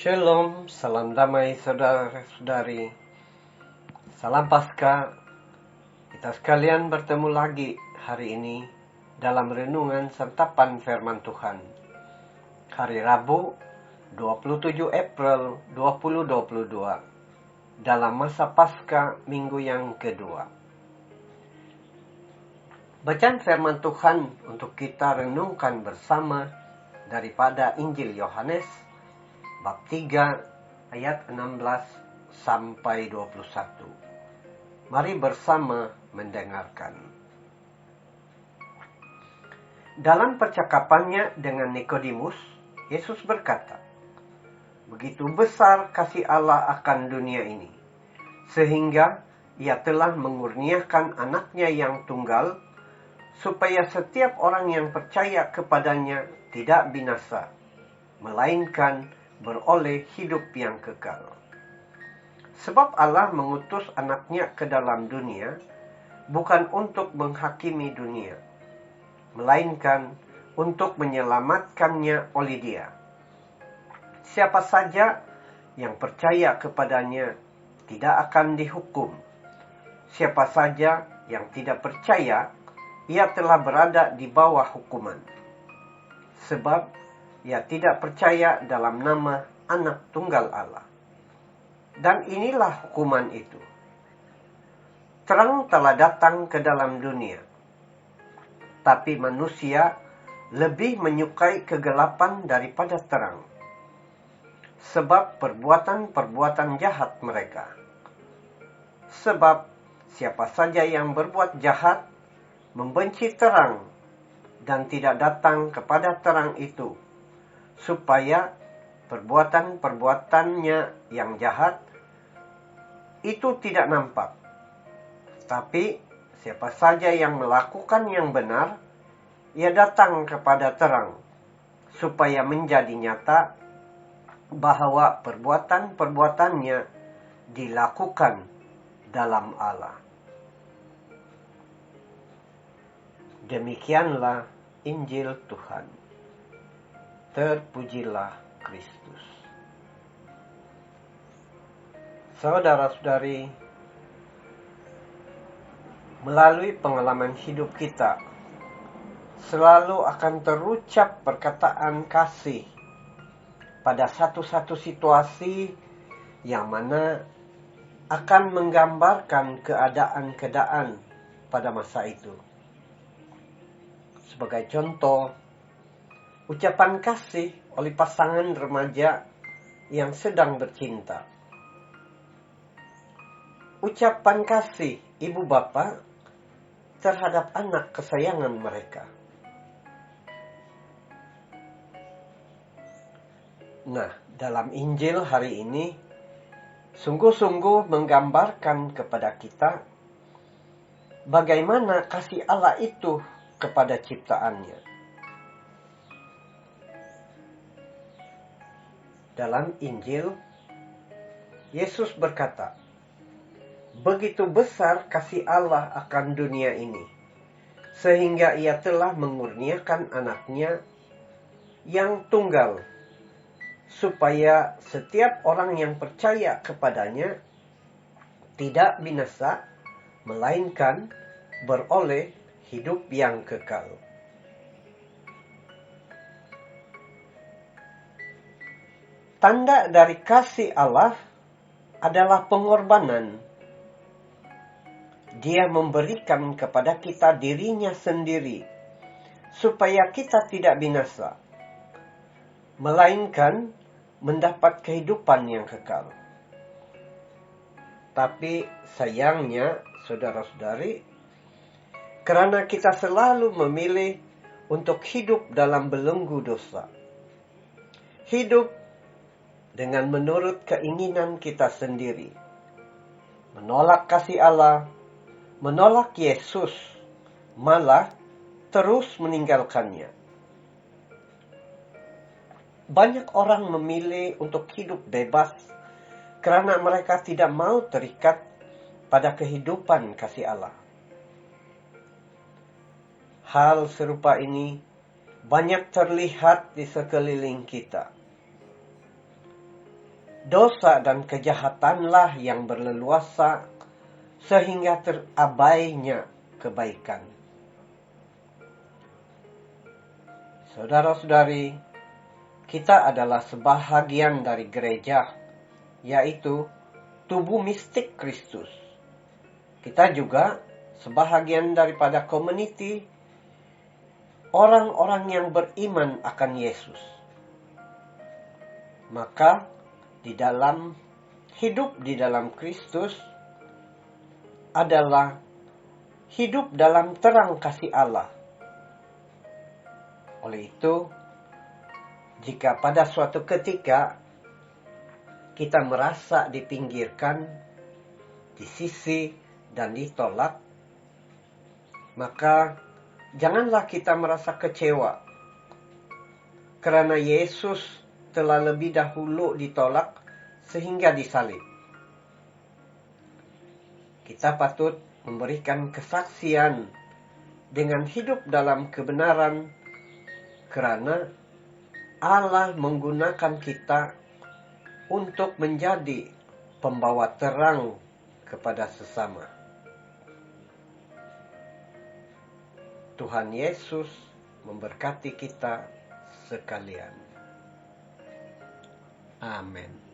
Shalom, salam damai saudara-saudari. Salam Paskah. Kita sekalian bertemu lagi hari ini dalam renungan santapan firman Tuhan. Hari Rabu, 27 April 2022. Dalam masa Paskah minggu yang kedua. Bacaan firman Tuhan untuk kita renungkan bersama daripada Injil Yohanes bab 3 ayat 16 sampai 21. Mari bersama mendengarkan. Dalam percakapannya dengan Nikodemus, Yesus berkata, "Begitu besar kasih Allah akan dunia ini, sehingga Ia telah mengurniakan anaknya yang tunggal, supaya setiap orang yang percaya kepadanya tidak binasa, melainkan beroleh hidup yang kekal. Sebab Allah mengutus anaknya ke dalam dunia, bukan untuk menghakimi dunia, melainkan untuk menyelamatkannya oleh Dia. Siapa saja yang percaya kepadanya tidak akan dihukum. Siapa saja yang tidak percaya, ia telah berada di bawah hukuman. Sebab ia tidak percaya dalam nama Anak Tunggal Allah. Dan inilah hukuman itu. Terang telah datang ke dalam dunia, tapi manusia lebih menyukai kegelapan daripada terang, sebab perbuatan-perbuatan jahat mereka. Sebab siapa saja yang berbuat jahat membenci terang dan tidak datang kepada terang itu, supaya perbuatan-perbuatannya yang jahat itu tidak nampak. Tapi siapa saja yang melakukan yang benar, ia datang kepada terang, supaya menjadi nyata bahwa perbuatan-perbuatannya dilakukan dalam Allah." Demikianlah Injil Tuhan. Terpujilah Kristus. Saudara-saudari, melalui pengalaman hidup kita, selalu akan terucap perkataan kasih pada satu-satu situasi yang mana akan menggambarkan keadaan-keadaan pada masa itu. Sebagai contoh, ucapan kasih oleh pasangan remaja yang sedang bercinta. Ucapan kasih ibu bapa terhadap anak kesayangan mereka. Nah, dalam Injil hari ini sungguh-sungguh menggambarkan kepada kita bagaimana kasih Allah itu kepada ciptaannya. Dalam Injil, Yesus berkata, "Begitu besar kasih Allah akan dunia ini, sehingga Ia telah mengurniakan anaknya yang tunggal, supaya setiap orang yang percaya kepadanya tidak binasa, melainkan beroleh hidup yang kekal." Tanda dari kasih Allah adalah pengorbanan. Dia memberikan kepada kita dirinya sendiri, supaya kita tidak binasa, melainkan mendapat kehidupan yang kekal. Tapi sayangnya, saudara-saudari, karena kita selalu memilih untuk hidup dalam belenggu dosa, hidup dengan menurut keinginan kita sendiri, menolak kasih Allah, menolak Yesus, malah terus meninggalkannya. Banyak orang memilih untuk hidup bebas karena mereka tidak mau terikat pada kehidupan kasih Allah. Hal serupa ini banyak terlihat di sekeliling kita. dosa dan kejahatanlah yang berleluasa sehingga terabainya kebaikan. Saudara-saudari, kita adalah sebahagian dari gereja, yaitu tubuh mistik Kristus. Kita juga sebahagian daripada komuniti orang-orang yang beriman akan Yesus. Maka hidup di dalam Kristus adalah hidup dalam terang kasih Allah. Oleh itu, jika pada suatu ketika kita merasa dipinggirkan, disisi, dan ditolak, maka janganlah kita merasa kecewa, karena Yesus telah lebih dahulu ditolak sehingga disalib. Kita patut memberikan kesaksian dengan hidup dalam kebenaran, karena Allah menggunakan kita untuk menjadi pembawa terang kepada sesama. Tuhan Yesus memberkati kita sekalian. Amin.